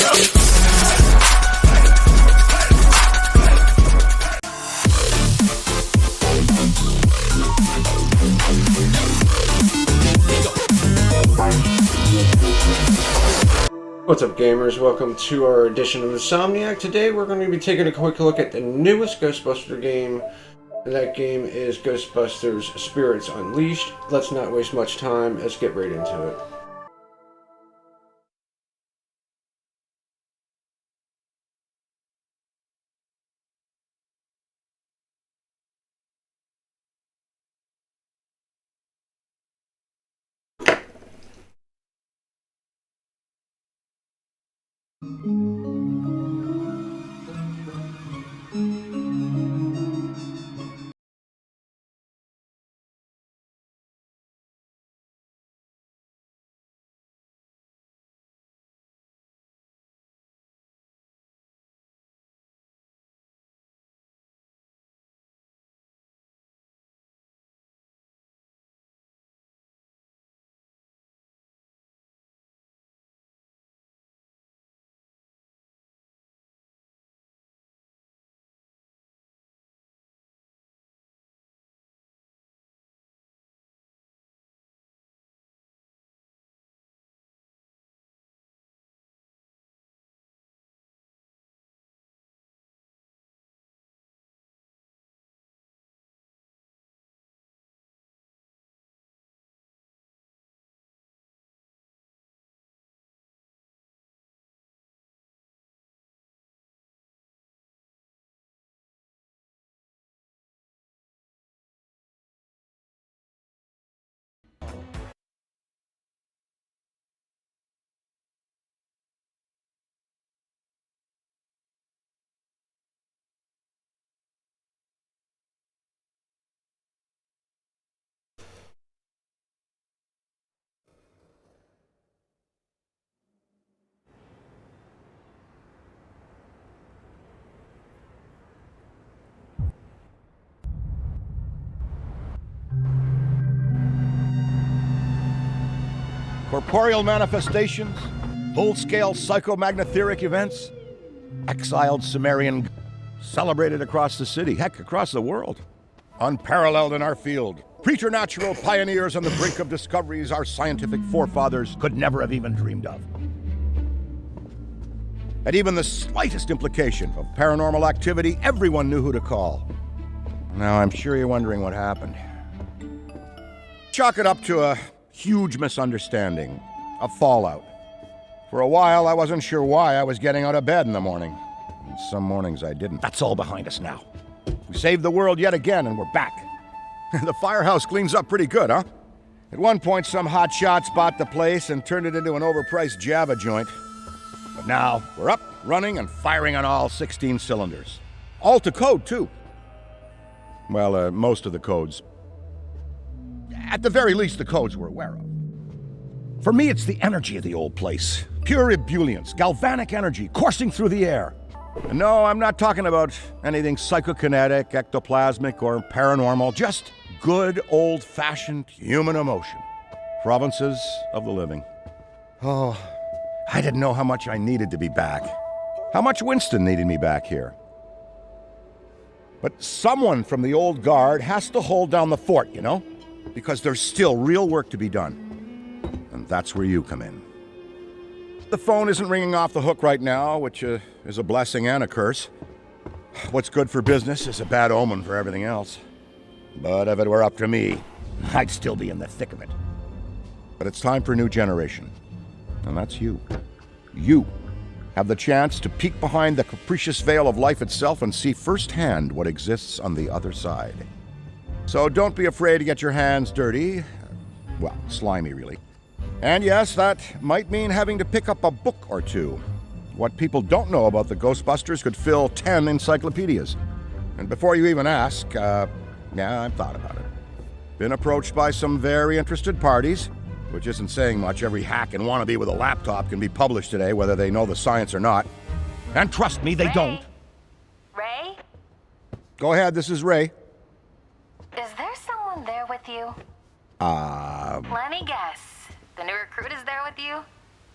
What's up, gamers? Welcome to our edition of Insomniac. Today we're going to be taking a quick look at the newest Ghostbuster game. That game is Ghostbusters Spirits Unleashed. Let's not waste much time. Let's get right into it. Corporeal manifestations, full-scale psychomagnetheric events, exiled Sumerian celebrated across the city, heck, across the world. Unparalleled in our field. Preternatural pioneers on the brink of discoveries our scientific forefathers could never have even dreamed of. At even the slightest implication of paranormal activity, everyone knew who to call. Now, I'm sure you're wondering what happened. Chalk it up to a huge misunderstanding, a fallout. For a while, I wasn't sure why I was getting out of bed in the morning. And some mornings I didn't. That's all behind us now. We saved the world yet again, and we're back. The firehouse cleans up pretty good, huh? At one point, some hotshots bought the place and turned it into an overpriced Java joint. But now, we're up, running, and firing on all 16 cylinders. All to code, too. Well, most of the codes. At the very least, the codes we're aware of. For me, it's the energy of the old place. Pure ebullience, galvanic energy coursing through the air. And no, I'm not talking about anything psychokinetic, ectoplasmic, or paranormal. Just good, old-fashioned human emotion. Provinces of the living. Oh, I didn't know how much I needed to be back. How much Winston needed me back here. But someone from the old guard has to hold down the fort, you know? Because there's still real work to be done. And that's where you come in. The phone isn't ringing off the hook right now, which is a blessing and a curse. What's good for business is a bad omen for everything else. But if it were up to me, I'd still be in the thick of it. But it's time for a new generation. And that's you. You have the chance to peek behind the capricious veil of life itself and see firsthand what exists on the other side. So don't be afraid to get your hands dirty. Well, slimy, really. And yes, that might mean having to pick up a book or two. What people don't know about the Ghostbusters could fill 10 encyclopedias. And before you even ask, yeah, I've thought about it. Been approached by some very interested parties, which isn't saying much. Every hack and wannabe with a laptop can be published today, whether they know the science or not. And trust me, they don't. Ray? Go ahead, this is Ray. Is there someone there with you? Let me guess. The new recruit is there with you?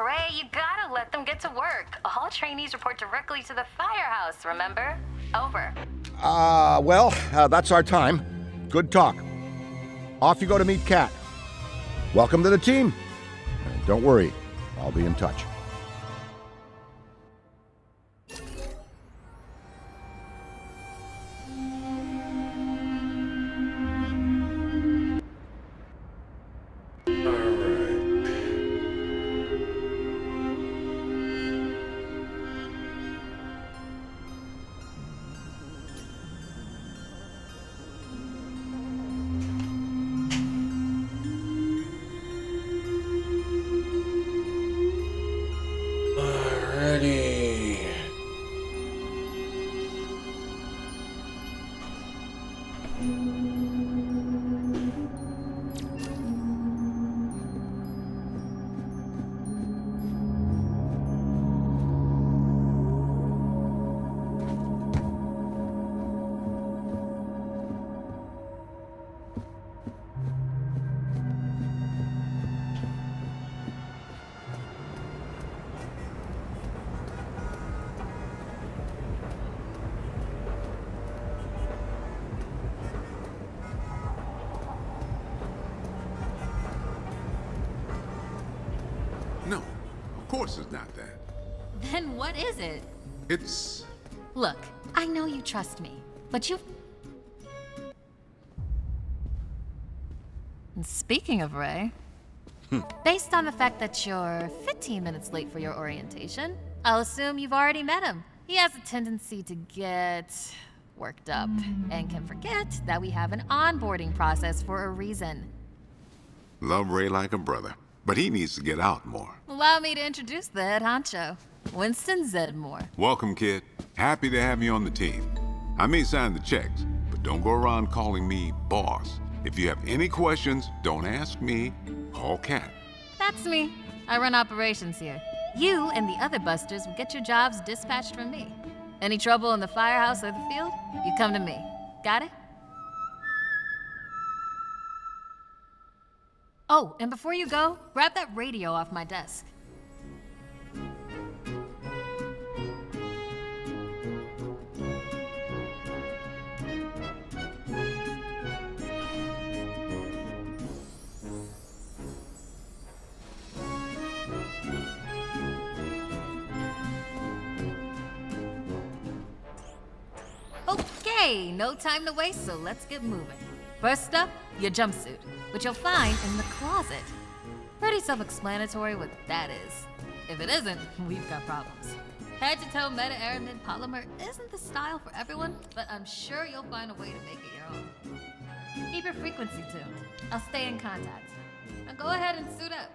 Ray, you gotta let them get to work. All trainees report directly to the firehouse, remember? Over. That's our time. Good talk. Off you go to meet Kat. Welcome to the team. And don't worry, I'll be in touch. Alrighty. No, of course it's not that. Then what is it? It's... Look, I know you trust me, but you... And speaking of Ray, based on the fact that you're 15 minutes late for your orientation, I'll assume you've already met him. He has a tendency to get worked up and can forget that we have an onboarding process for a reason. Love Ray like a brother, but he needs to get out more. Allow me to introduce the head honcho, Winston Zedmore. Welcome, kid. Happy to have you on the team. I may sign the checks, but don't go around calling me boss. If you have any questions, don't ask me. Call Kat. That's me. I run operations here. You and the other busters will get your jobs dispatched from me. Any trouble in the firehouse or the field, you come to me. Got it? Oh, and before you go, grab that radio off my desk. Okay, no time to waste, so let's get moving. First up, your jumpsuit, which you'll find in the closet. Pretty self-explanatory what that is. If it isn't, we've got problems. Head-to-toe meta-aramid polymer isn't the style for everyone, but I'm sure you'll find a way to make it your own. Keep your frequency tuned. I'll stay in contact. Now go ahead and suit up.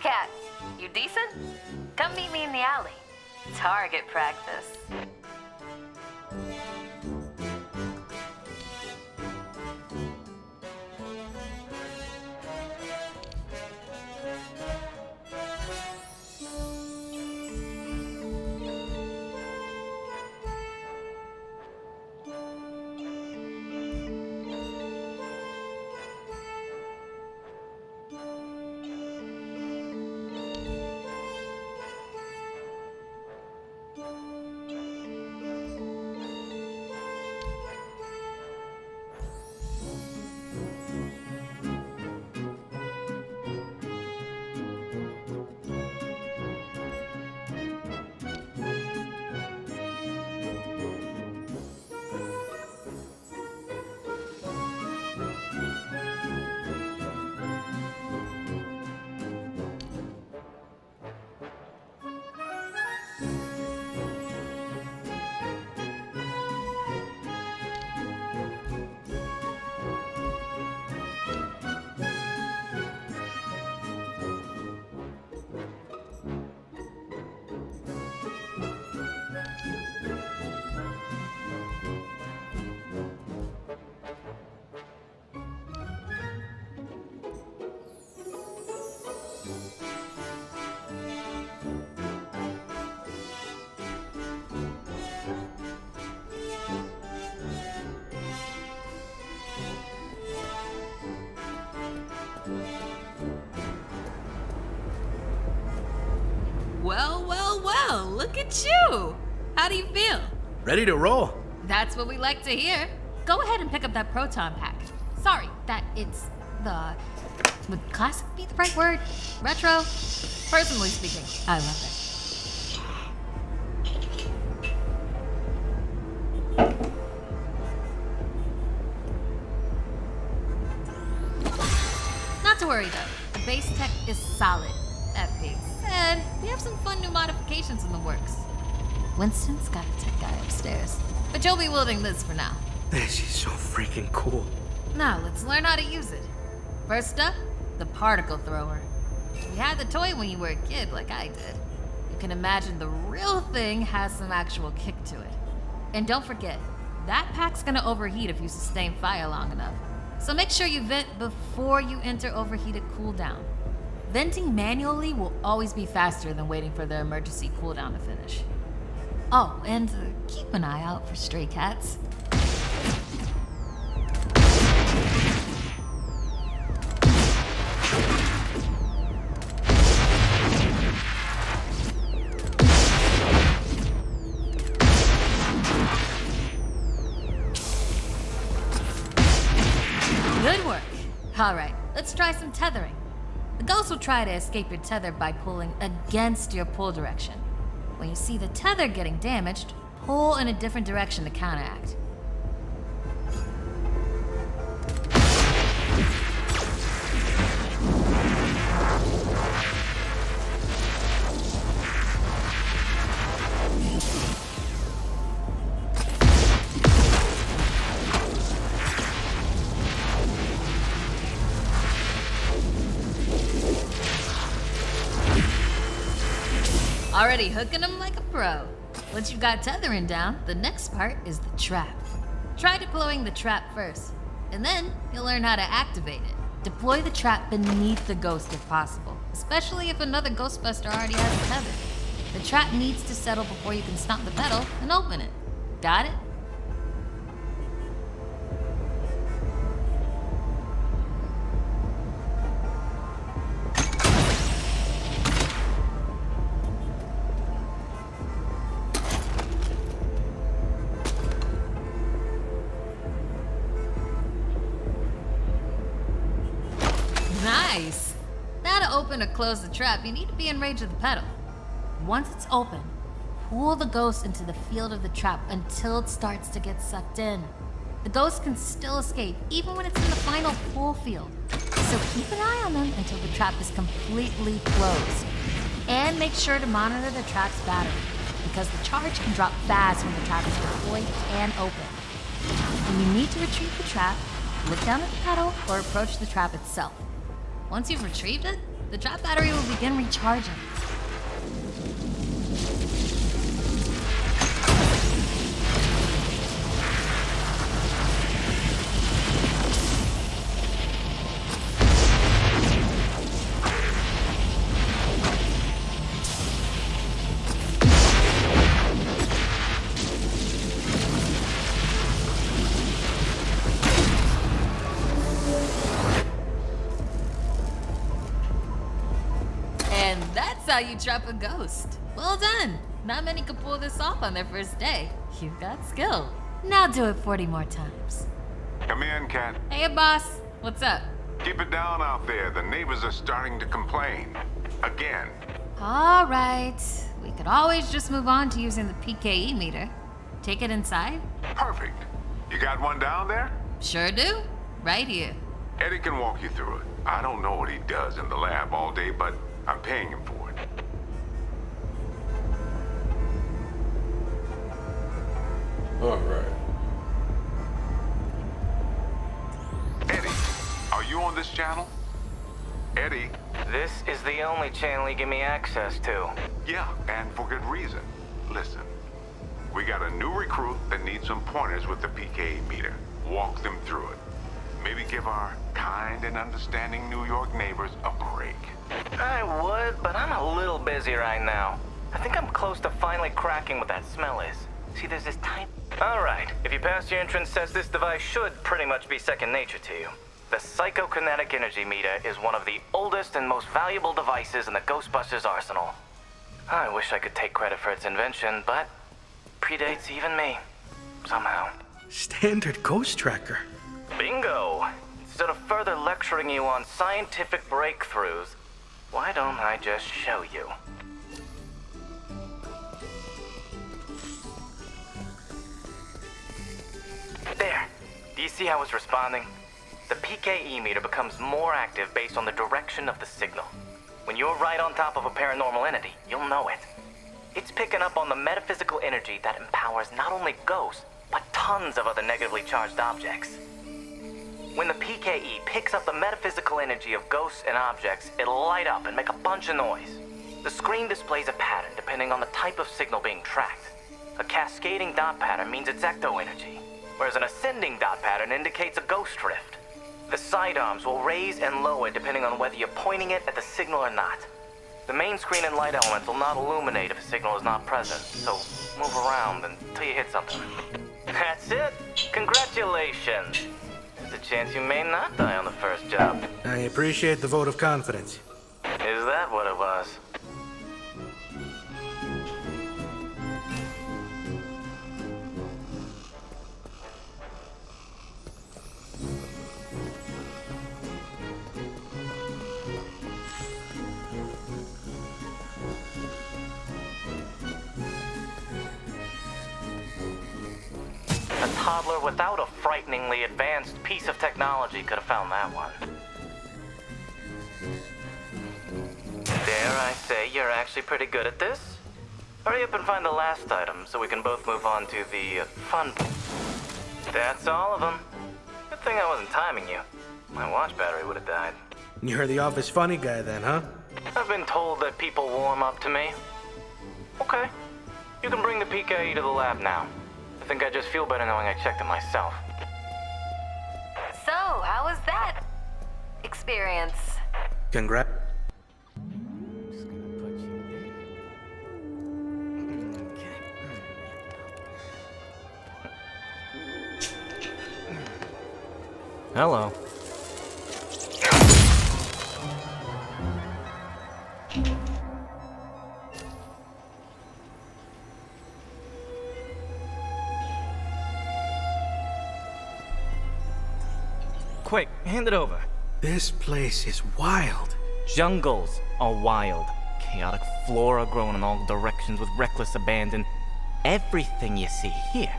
cat. You decent? Come meet me in the alley. Target practice. Well, look at you! How do you feel? Ready to roll? That's what we like to hear. Go ahead and pick up that proton pack. Sorry, that it's the... Would classic be the right word? Retro? Personally speaking, I love it. Not to worry though, the base tech is solid. That being said, we have some fun new modifications in the works. Winston's got a tech guy upstairs, but you'll be wielding this for now. She's so freaking cool. Now, let's learn how to use it. First up, the particle thrower. You had the toy when you were a kid, like I did. You can imagine the real thing has some actual kick to it. And don't forget, that pack's gonna overheat if you sustain fire long enough. So make sure you vent before you enter overheated cooldown. Venting manually will always be faster than waiting for the emergency cooldown to finish. Oh, and keep an eye out for stray cats. Good work. All right, let's try some tethering. The ghost will try to escape your tether by pulling against your pull direction. When you see the tether getting damaged, pull in a different direction to counteract. Already hooking them like a pro. Once you've got tethering down, the next part is the trap. Try deploying the trap first, and then you'll learn how to activate it. Deploy the trap beneath the ghost if possible, especially if another Ghostbuster already has a tether. The trap needs to settle before you can stomp the pedal and open it. Got it? Nice! Now to open or close the trap, you need to be in range of the pedal. Once it's open, pull the ghost into the field of the trap until it starts to get sucked in. The ghost can still escape, even when it's in the final pull field. So keep an eye on them until the trap is completely closed. And make sure to monitor the trap's battery, because the charge can drop fast when the trap is deployed and open. When you need to retrieve the trap, look down at the pedal or approach the trap itself. Once you've retrieved it, the trap battery will begin recharging. And that's how you trap a ghost. Well done. Not many can pull this off on their first day. You've got skill. Now do it 40 more times. Come in, Cat. Hey, boss. What's up? Keep it down out there. The neighbors are starting to complain. Again. All right. We could always just move on to using the PKE meter. Take it inside? Perfect. You got one down there? Sure do. Right here. Eddie can walk you through it. I don't know what he does in the lab all day, but I'm paying him for it. All right. Eddie, are you on this channel? Eddie? This is the only channel you give me access to. Yeah, and for good reason. Listen, we got a new recruit that needs some pointers with the PKE meter. Walk them through it. Maybe give our kind and understanding New York neighbors a break. I would, but I'm a little busy right now. I think I'm close to finally cracking what that smell is. See, there's this tiny... Alright, if you pass your entrance test, this device should pretty much be second nature to you. The psychokinetic energy meter is one of the oldest and most valuable devices in the Ghostbusters arsenal. I wish I could take credit for its invention, but predates even me. Somehow. Standard ghost tracker. Bingo! Instead of further lecturing you on scientific breakthroughs, why don't I just show you? There. Do you see how it's responding? The PKE meter becomes more active based on the direction of the signal. When you're right on top of a paranormal entity, you'll know it. It's picking up on the metaphysical energy that empowers not only ghosts, but tons of other negatively charged objects. When the PKE picks up the metaphysical energy of ghosts and objects, it'll light up and make a bunch of noise. The screen displays a pattern depending on the type of signal being tracked. A cascading dot pattern means it's ecto energy, whereas an ascending dot pattern indicates a ghost drift. The sidearms will raise and lower depending on whether you're pointing it at the signal or not. The main screen and light elements will not illuminate if a signal is not present, so move around until you hit something. That's it! Congratulations! There's a chance you may not die on the first job. I appreciate the vote of confidence. Is that what it was? A toddler without a frighteningly advanced piece of technology could have found that one. Dare I say you're actually pretty good at this? Hurry up and find the last item so we can both move on to the fun. That's all of them. Good thing I wasn't timing you. My watch battery would have died. You're the office funny guy then, huh? I've been told that people warm up to me. Okay. You can bring the PKE to the lab now. I think I just feel better knowing I checked it myself. So, how was that experience? Congrats. Hello. Quick, hand it over. This place is wild. Jungles are wild. Chaotic flora growing in all directions with reckless abandon. Everything you see here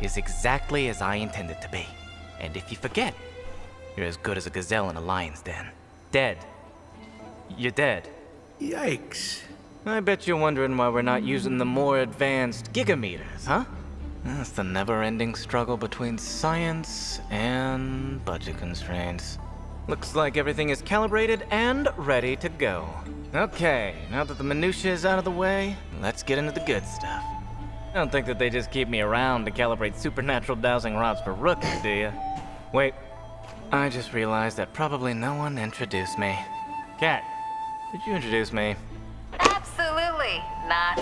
is exactly as I intended to be. And if you forget, you're as good as a gazelle in a lion's den. Dead. You're dead. Yikes. I bet you're wondering why we're not using the more advanced gigameters, huh? That's the never-ending struggle between science and budget constraints. Looks like everything is calibrated and ready to go. Okay, now that the minutia is out of the way, let's get into the good stuff. I don't think that they just keep me around to calibrate supernatural dowsing rods for rookies, do ya? Wait, I just realized that probably no one introduced me. Kat, did you introduce me? Absolutely not.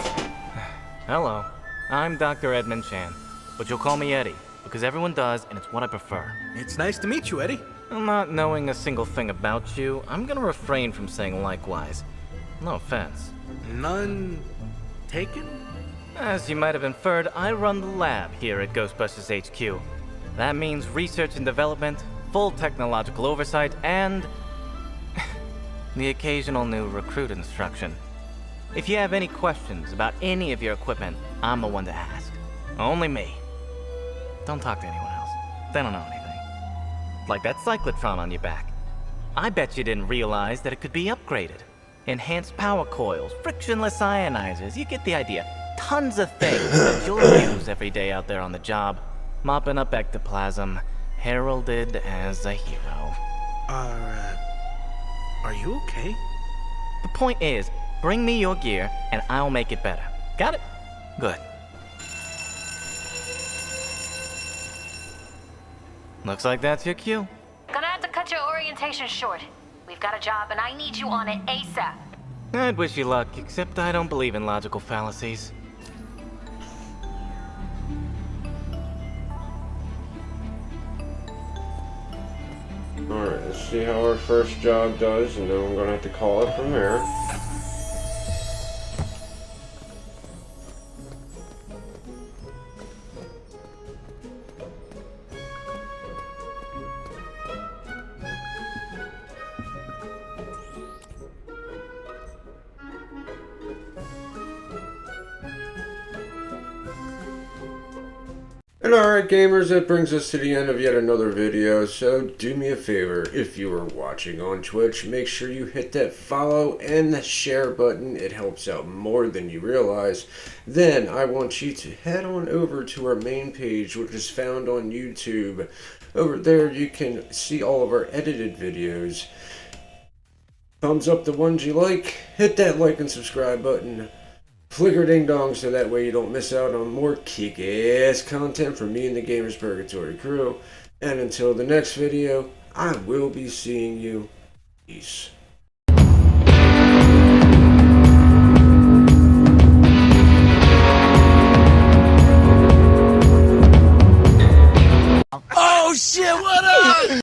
Hello, I'm Dr. Edmund Chan, but you'll call me Eddie, because everyone does, and it's what I prefer. It's nice to meet you, Eddie. Not knowing a single thing about you, I'm gonna refrain from saying likewise. No offense. None taken? As you might have inferred, I run the lab here at Ghostbusters HQ. That means research and development, full technological oversight, and the occasional new recruit instruction. If you have any questions about any of your equipment, I'm the one to ask. Only me. Don't talk to anyone else. They don't know anything. Like that cyclotron on your back. I bet you didn't realize that it could be upgraded. Enhanced power coils, frictionless ionizers, you get the idea. Tons of things that you'll use every day out there on the job. Mopping up ectoplasm, heralded as a hero. Are you okay? The point is, bring me your gear and I'll make it better. Got it? Good. Looks like that's your cue. Gonna have to cut your orientation short. We've got a job and I need you on it ASAP. I'd wish you luck, except I don't believe in logical fallacies. Alright, let's see how our first job does, and then I'm gonna have to call it from there. And alright gamers, that brings us to the end of yet another video, so do me a favor, if you are watching on Twitch, make sure you hit that follow and the share button. It helps out more than you realize. Then I want you to head on over to our main page, which is found on YouTube. Over there you can see all of our edited videos. Thumbs up the ones you like, hit that like and subscribe button. Flicker ding dong so that way you don't miss out on more kick-ass content from me and the Gamers Purgatory crew. And until the next video, I will be seeing you. Peace. Oh shit, what up?